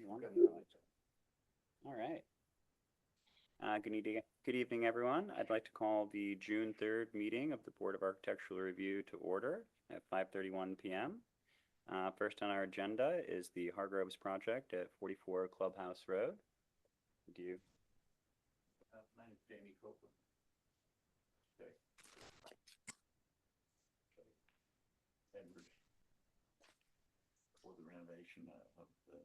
Wonderful. All right. Good evening, everyone. I'd like to call the June 3rd meeting of the Board of Architectural Review to order at 5:31 p.m. First on our agenda is the Hargroves project at 44 Clubhouse Road. Do you? My name is Jamie Copeland. Okay. Edwards, for the renovation of the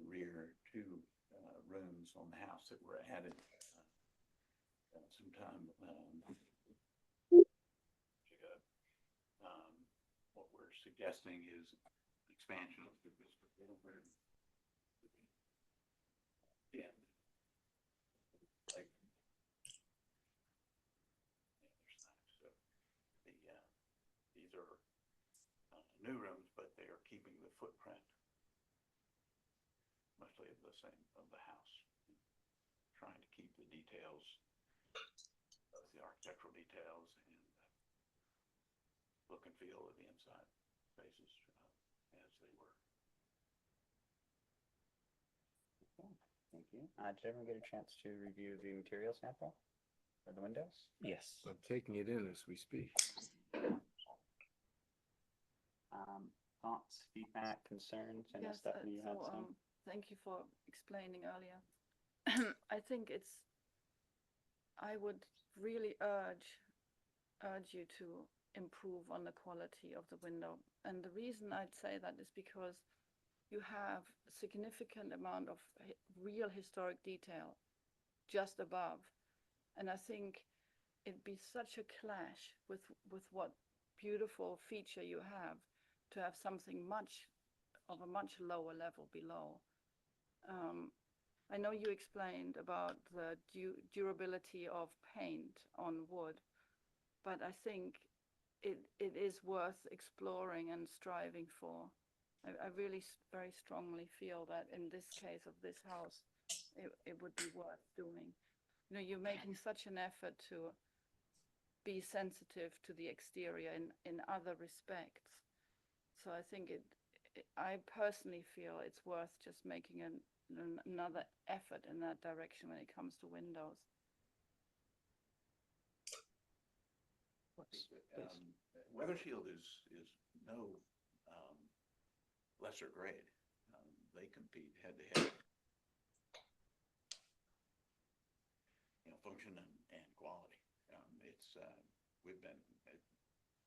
rear two rooms on the house that were added sometime ago. What we're suggesting is expansion of the building. Yeah. Like, so these are new rooms, but they are keeping the footprint mostly of the same of the house, trying to keep the details, the architectural details, and look and feel of the inside spaces as they were. Okay, thank you. Did everyone get a chance to review the material sample for the windows? Yes. I'm taking it in as we speak. Thoughts, feedback, concerns? I know Yes, Stephanie, you had some. thank you for explaining earlier. I would really urge you to improve on the quality of the window. And the reason I'd say that is because you have a significant amount of real historic detail just above. And I think it'd be such a clash with what beautiful feature you have to have something of a much lower level below. I know you explained about the durability of paint on wood, but I think it is worth exploring and striving for. I really very strongly feel that in this case of this house, it would be worth doing. You know, you're making such an effort to be sensitive to the exterior in other respects. So I think I personally feel it's worth just making another effort in that direction when it comes to windows. Weather Shield is no lesser grade. They compete head to head. Function and quality.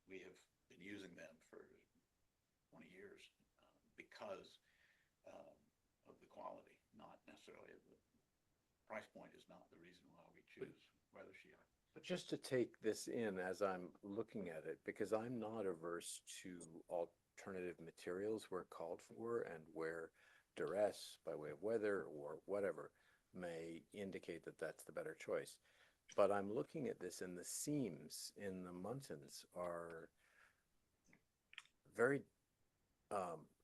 We have been using them for 20 years because of the quality, not necessarily the price point is not the reason why we choose Weather Shield. But just to take this in as I'm looking at it, because I'm not averse to alternative materials where called for and where duress by way of weather or whatever may indicate that that's the better choice. But I'm looking at this, and the seams in the Muntins are very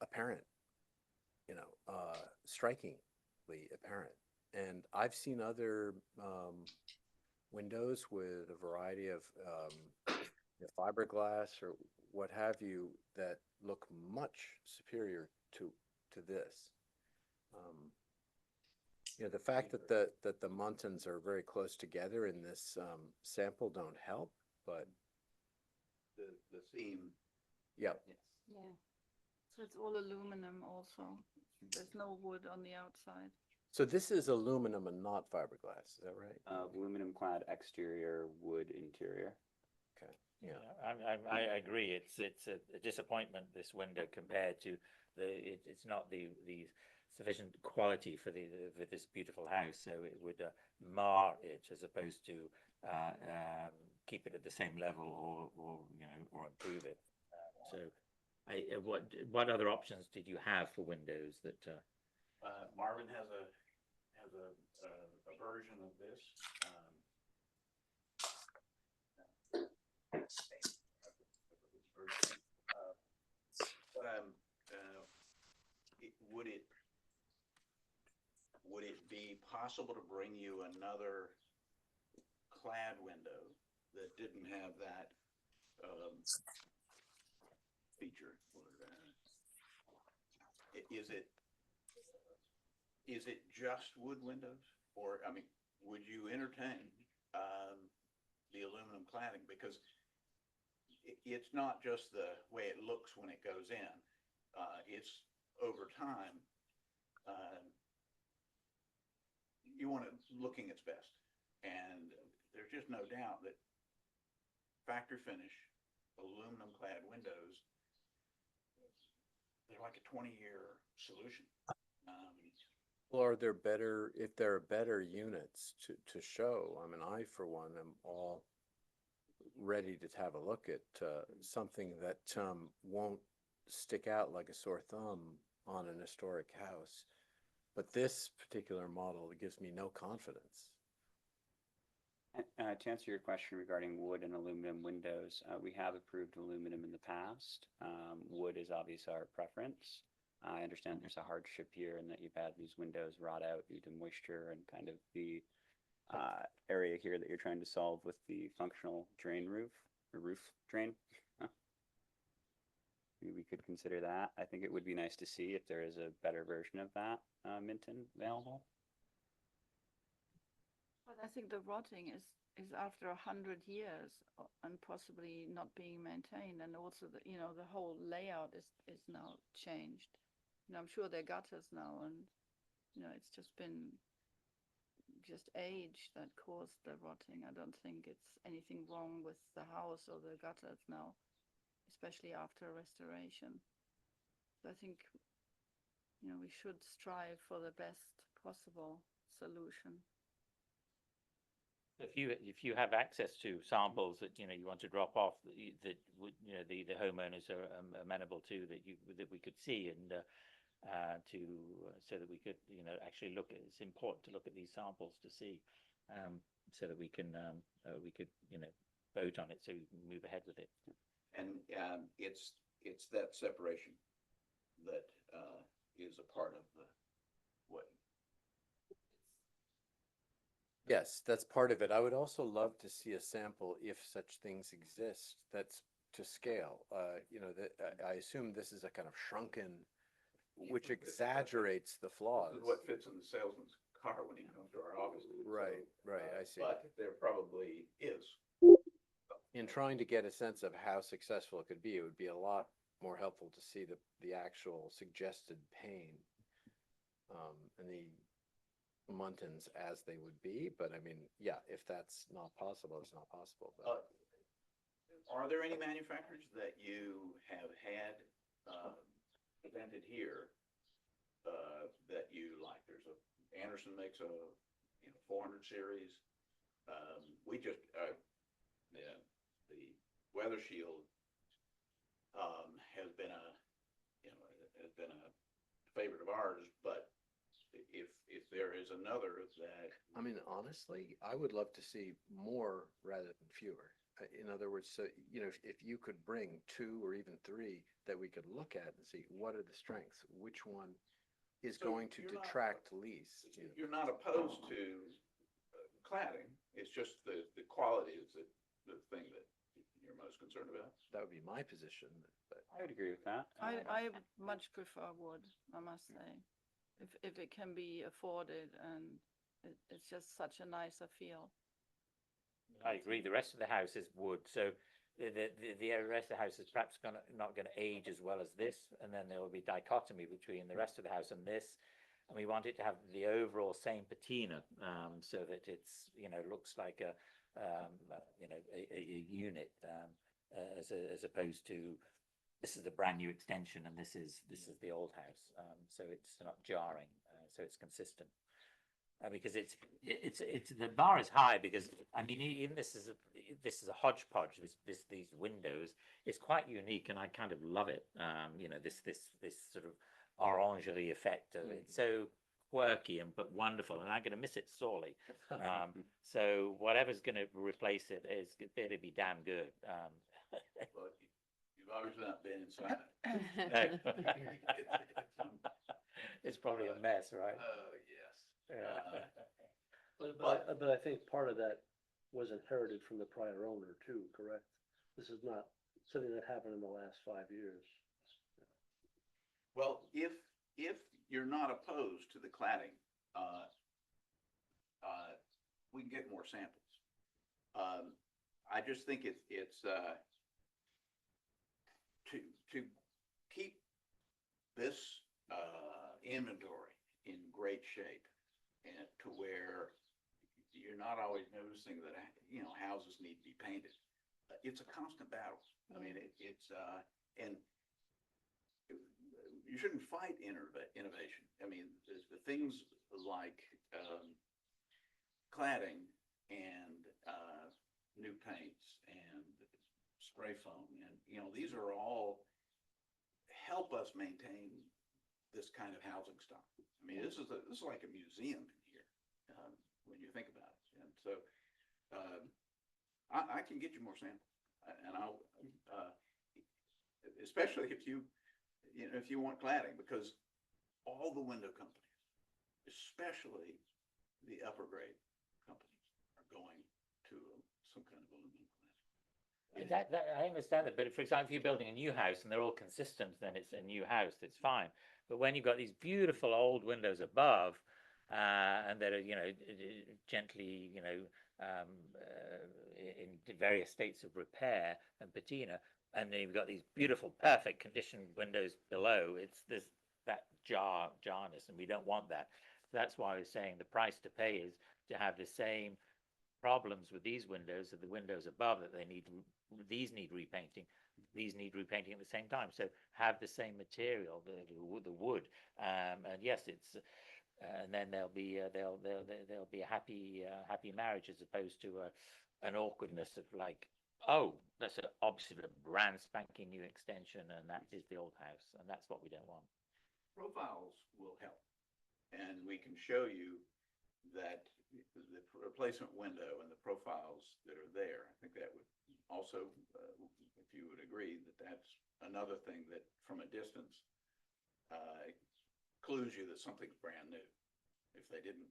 apparent, strikingly apparent. And I've seen other windows with a variety of fiberglass or what have you that look much superior to this. The fact that the Muntins are very close together in this sample don't help, but the seam. Yeah. Yes. Yeah. So it's all aluminum also. There's no wood on the outside. So this is aluminum and not fiberglass, is that right? Aluminum clad exterior, wood interior. Okay. Yeah, I agree. It's a disappointment, this window, compared to it's not the sufficient quality for this beautiful house, so it would mar it as opposed to keep it at the same level or improve it. What other options did you have for windows that? Marvin has a version of this. Would it be possible to bring you another clad window that didn't have that feature? Is it is it just wood windows? Or, I mean, would you entertain, the aluminum cladding? Because it's not just the way it looks when it goes in. It's over time, you want it looking its best. And there's just no doubt that factory finish, aluminum clad windows, they're like a 20-year solution. Well, are there better, if there are better units to show? I mean, I, for one, am all ready to have a look at something that won't stick out like a sore thumb on an historic house. But this particular model gives me no confidence. To answer your question regarding wood and aluminum windows, we have approved aluminum in the past. Wood is obviously our preference. I understand there's a hardship here in that you've had these windows rot out due to moisture and kind of the area here that you're trying to solve with the functional drain roof, or roof drain. We could consider that. I think it would be nice to see if there is a better version of that, Minton, available. But I think the rotting is after 100 years and possibly not being maintained, and also the the whole layout is now changed. I'm sure they're gutters now, and it's just been age that caused the rotting. I don't think it's anything wrong with the house or the gutters now, especially after restoration. So I think we should strive for the best possible solution. If you have access to samples that you want to drop off that would the homeowners are amenable to, that we could see, and so that we could actually look at, it's important to look at these samples to see, so that we could vote on it, so we can move ahead with it. And it's that separation that is a part of what. Yes, that's part of it. I would also love to see a sample, if such things exist, that's to scale. I assume this is a kind of shrunken, which exaggerates the flaws. This is what fits in the salesman's car when he comes to our office. Right, I see. But there probably is. In trying to get a sense of how successful it could be, it would be a lot more helpful to see the actual suggested pain, and the Muntins as they would be. But I mean, yeah, if that's not possible, it's not possible. But Are there any manufacturers that you have had presented here that you like? There's Anderson makes a 400 series. We just the Weather Shield has been a favorite of ours, but if there is another that, I mean, honestly, I would love to see more rather than fewer. In other words, so if you could bring 2 or even 3 that we could look at and see what are the strengths, which one is So going to you're not- detract least. you're not opposed to cladding. It's just the quality is the thing that you're most concerned about. That would be my position. But I would agree with that. I much prefer wood, I must say, if it can be afforded, and it's just such a nicer feel. I agree. The rest of the house is wood, so the rest of the house is perhaps not going to age as well as this, and then there will be dichotomy between the rest of the house and this, and we want it to have the overall same patina, so that it's looks like a unit, as opposed to this is a brand new extension and this is the old house, so it's not jarring, so it's consistent. Because it's the bar is high, because I mean, even this is a hodgepodge. These windows, it's quite unique, and I kind of love it. This sort of orangerie effect of it. It's so quirky but wonderful, and I'm going to miss it sorely. So whatever's going to replace it is better be damn good. Well, you've obviously not been inside. It's probably a mess, right? Yes. Yeah. But I think part of that was inherited from the prior owner too, correct? This is not something that happened in the last 5 years. Well, if you're not opposed to the cladding, we can get more samples. I just think it's to keep this inventory in great shape and to where you're not always noticing that, you know, houses need to be painted. It's a constant battle. I mean, and you shouldn't fight innovation. I mean, the things like cladding and new paints and spray foam, and you know, these are all help us maintain this kind of housing stock. I mean, this is like a museum in here when you think about it. And so I can get you more samples, and I'll especially if you know, if you want cladding, because all the window companies, especially the upper grade companies, are going to some kind of aluminum cladding. That I understand that, but for example, if you're building a new house and they're all consistent, then it's a new house. That's fine. But when you've got these beautiful old windows above, and that are, you know, gently, you know, in various states of repair and patina, and then you've got these beautiful, perfect condition windows below, it's this that jarness, and we don't want that. So that's why I was saying the price to pay is to have the same problems with these windows as the windows above, that these need repainting, these need repainting at the same time. So have the same material, the wood, and yes, it's and then there'll be a happy marriage, as opposed to an awkwardness of like, oh, that's obviously a brand spanking new extension, and that is the old house, and that's what we don't want. Profiles will help, and we can show you that the replacement window and the profiles that are there. I think that would also, if you would agree, that that's another thing that from a distance clues you that something's brand new if they didn't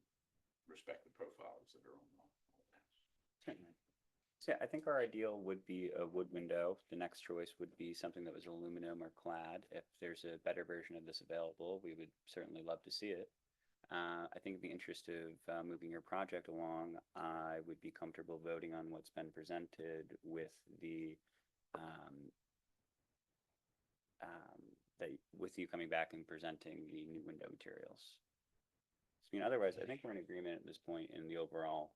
respect the profiles that are on the house. Certainly. So yeah, I think our ideal would be a wood window. The next choice would be something that was aluminum or clad. If there's a better version of this available, we would certainly love to see it. I think in the interest of moving your project along, I would be comfortable voting on what's been presented with with you coming back and presenting the new window materials. I mean, otherwise, I think we're in agreement at this point in the overall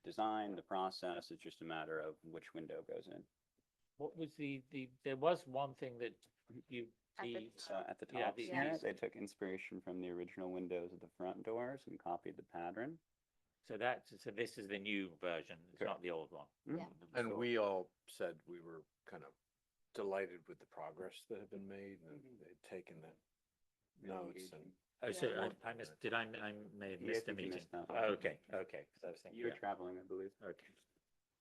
design, the process. It's just a matter of which window goes in. What was there was one thing that you, At the Yeah, top the- here, Yeah. they took inspiration from the original windows of the front doors and copied the pattern. so this is the new version, it's not the old one. Yeah. And we all said we were kind of delighted with the progress that had been made, and they'd taken the notes and. Oh, so Yeah. I missed, I may have Yeah, I missed the think you meeting. missed that. Oh, okay, because I was thinking, You were yeah, traveling, I believe. okay.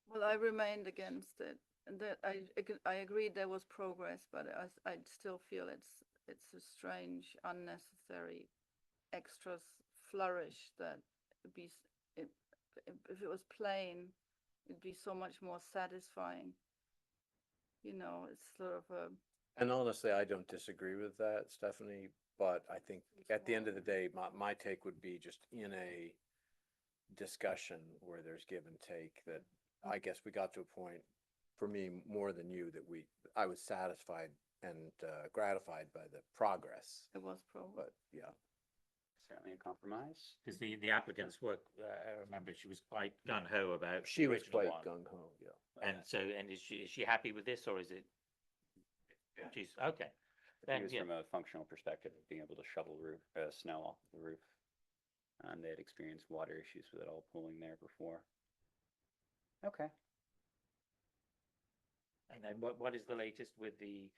Well, I remained against it, and that I agree there was progress, but I still feel it's a strange, unnecessary, extra flourish that would be if it was plain, it'd be so much more satisfying. You know, it's sort of a And honestly, I don't disagree with that, Stephanie, but I think at the end of the day, my take would be just in a discussion where there's give and take, that I guess we got to a point, for me, more than you, that I was satisfied and gratified by the progress, it was progress. but yeah. Certainly a compromise. Because the applicant's work, I remember she was quite gung ho about. She the was original quite one. gung ho, yeah. And so, and is she happy with this, or is it? Yeah. She's, okay. I think Then, it was yeah. from a functional perspective of being able to shovel snow off the roof. And they had experienced water issues with it all pooling there before. Okay. And then what is the latest with the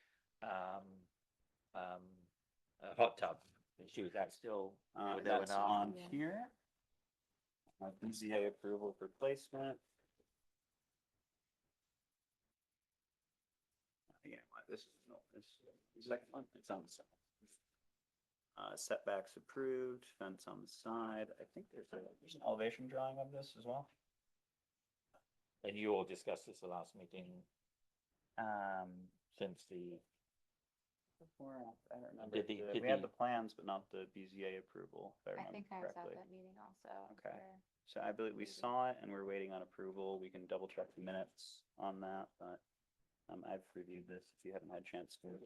hot tub issue? Is that still? with That's O&R? on Yeah. here. BZA approval for placement. Yeah, this is the second one. It's on the second. Setbacks approved, fence on the side. I think there's an elevation drawing of this as well. And you all discussed this the last meeting, since Before, I don't remember. Did the- did We had the- the plans, but not the BZA approval, if I I remember think I was at correctly. that meeting also. Okay. where- So I believe we Maybe. saw it and we're waiting on approval. We can double check the minutes on that, but I've reviewed this if you haven't had a chance to.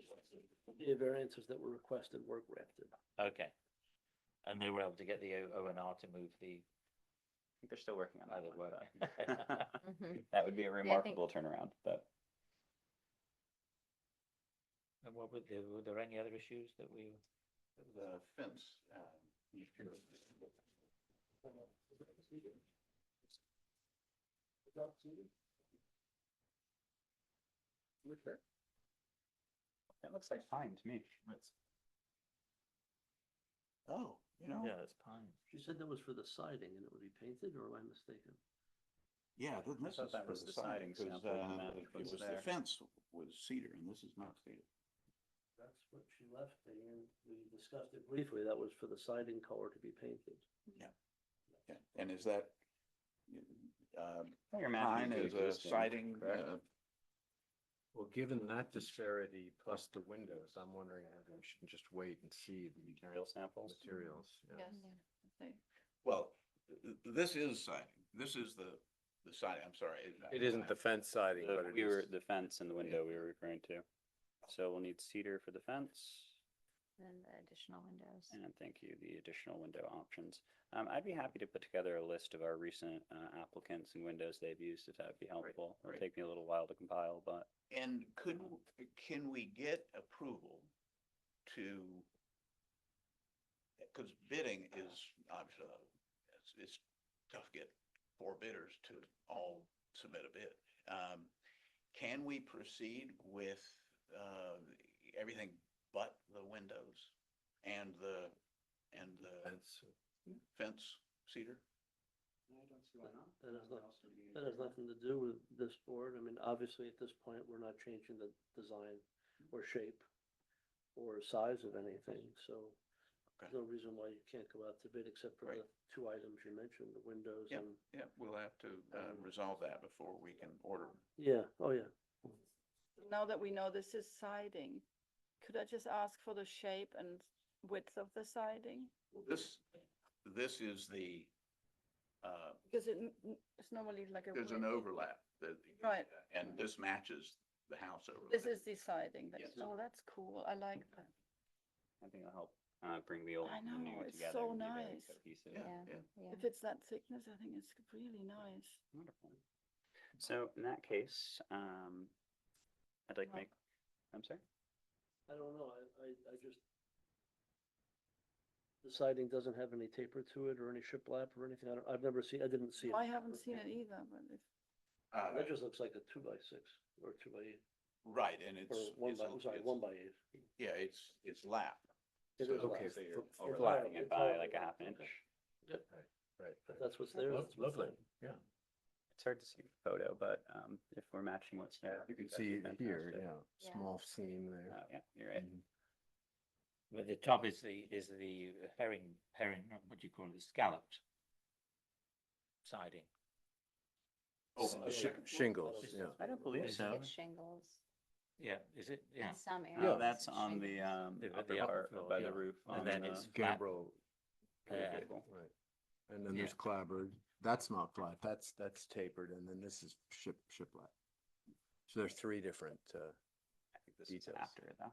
The variances that were requested were granted. Okay. And they were able to get the O and R to move the I think they're still working on that other one, work. but Mhm. that would be a think- remarkable turnaround, but And what were there any other issues that we? The fence, that looks like fine to me. oh, you know, Yeah, it's pine. She said that was for the siding and it would be painted, or am I mistaken? yeah, this thought is that for was the the siding, siding 'cause, sample and that it was was, there. the fence was cedar and this is not cedar. That's what she left me, and we discussed it briefly. That was for the siding color to be painted. Yeah, and is that, You're matching pine the is a existing, siding, correct? Well, given that disparity plus the windows, I'm wondering whether we should just wait and see the Material samples. materials. yeah. Yes. They- well, this is siding, this is the siding, I'm sorry. It isn't the fence siding, but it We were, is. the fence and the window we were referring to. So we'll need cedar for the fence. And the additional windows. And thank you, the additional window options. I'd be happy to put together a list of our recent applicants and windows they've used, if that would be helpful. It'll right. take me a little while to compile, but And can we get approval to, because bidding is obviously, it's tough to get 4 bidders to all submit a bid. Can we proceed with everything but the windows and the Fence. fence cedar? That has nothing to do with this board. I mean, obviously, at this point, we're not changing the design or shape or size of anything, so there's no reason why you can't go out to bid except for the Right. 2 items you mentioned, the windows Yep. and, Yeah, we'll have to resolve that before we can order. yeah, oh, yeah. Now that we know this is siding, could I just ask for the shape and width of the siding? This is the, Because it's normally like a. there's an width. overlap that. Right. And this matches the house overlap. This is the siding. Yes. Oh, that's cool. I like that. I think it'll help bring the old I and the know, new it's together. so and be very nice. cohesive. Yeah. Yeah. Yeah. If it's that thickness, I think it's really nice. Wonderful. So in that case, I'd like to Well- make, I'm sorry? I don't know, I just, the siding doesn't have any taper to it or any shiplap or anything. I didn't see it. I haven't seen it either, but if, That just looks like a 2x6 or 2x8, Right, and it's. or one it's by, a- I'm sorry, it's- 1x8. Yeah, it's lap. It So is Okay, lap. they are for- overlapping. Flattening it by like a Okay. half inch. Yep, Right. if that's what's there. Lo- that's what's Lovely, there. yeah. It's hard to see the photo, but if we're matching what's there. You can that'd see be it here, fantastic. yeah, Yeah. small seam there. Yeah, you're right. Mhm. But the top is the herring, what do you call it, the scalloped siding. Oh, Shingles, Is- yeah. I don't believe Is so. It's shingles Yeah, is it? Yeah. in some areas. No, that's it's on the shingles. The upper upper part floor, by yeah. the roof. And on then the- it's flat. Gambrel. Yeah. Gable. Right. And then Yeah. there's clapboard. That's not flat. That's tapered. And then this is shiplap. So there's 3 different, I think this is details. after it though.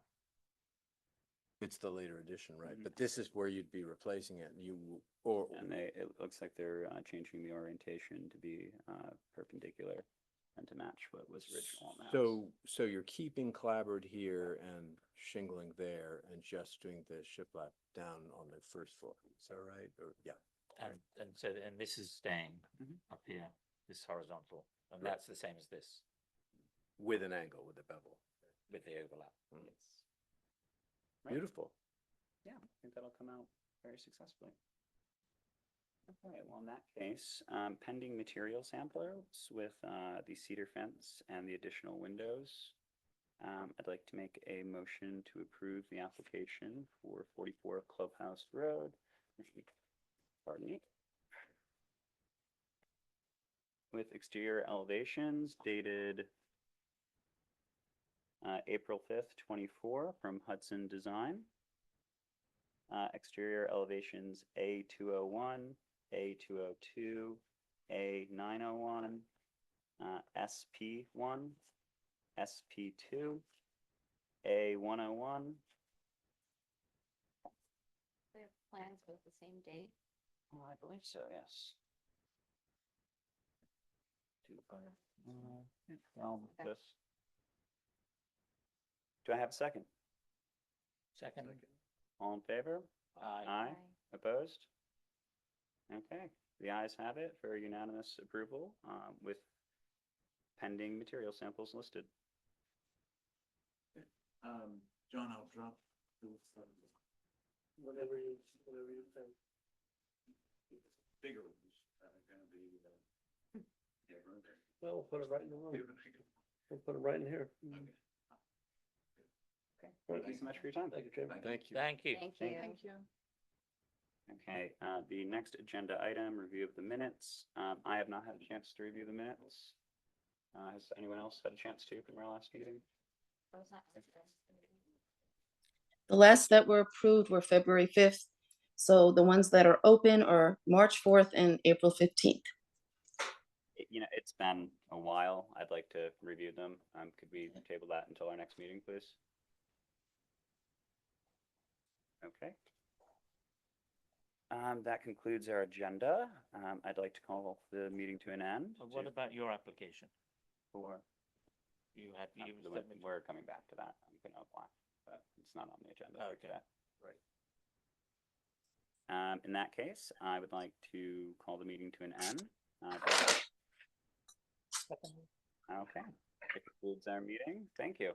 it's the later edition, right? Mhm. But this is where you'd be replacing it. Or, And it looks like they're changing the orientation to be perpendicular and to match what was original on the house. so you're keeping clapboard here and shingling there and just doing the shiplap down on the first floor. Is that right? Or, yeah. And so, and this is staying Mhm. up here, this horizontal, and Right. that's the same as this With an angle, with a bevel. with the overlap. Yes. Right. Beautiful. Yeah, I think that'll come out very successfully. Okay, well, in that case, pending material samples with the cedar fence and the additional windows, I'd like to make a motion to approve the application for 44 Clubhouse Road. Pardon me. With exterior elevations dated April 5th, 24 from Hudson Design. Exterior elevations A201, A202, A901, SP1, SP2, A101. We have plans with the same date. I believe so, yes. Well, Okay. this. Do I have a second? Second. All in favor? Aye. Aye. Opposed? Okay, the ayes have it for unanimous approval, with pending material samples listed. John, I'll drop those, Whatever you think. bigger ones, gonna be, yeah, right there. Well, we'll put it right in the room. Bigger. We'll put it right in here. Thank you so much for your time. Thank you, Chairman. Thank you. Thank you. Thank you. Thank you. Okay, the next agenda item, review of the minutes. I have not had a chance to review the minutes. Has anyone else had a chance to from our last meeting? That was not listed. The last that were approved were February 5th. So the ones that are open are March 4th and April 15th. It's been a while. I'd like to review them. Could we table that until our next meeting, please? Okay. That concludes our agenda. I'd like to call the meeting to an end. What about your application? For, You had, you we're coming back to that. I'm gonna apply, but it's not on the agenda for Okay. today. In that case, I would like to call the meeting to an end. Okay, that concludes our meeting. Thank you.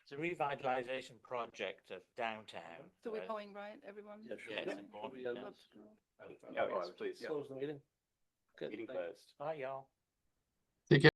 It's a revitalization project of downtown. So we're going, right, everyone? Yeah, sure. Yes, Yeah. important, We, yes. Let's go. Oh, yes, please. Close the meeting. Good, Meeting thank you. closed. Bye, y'all.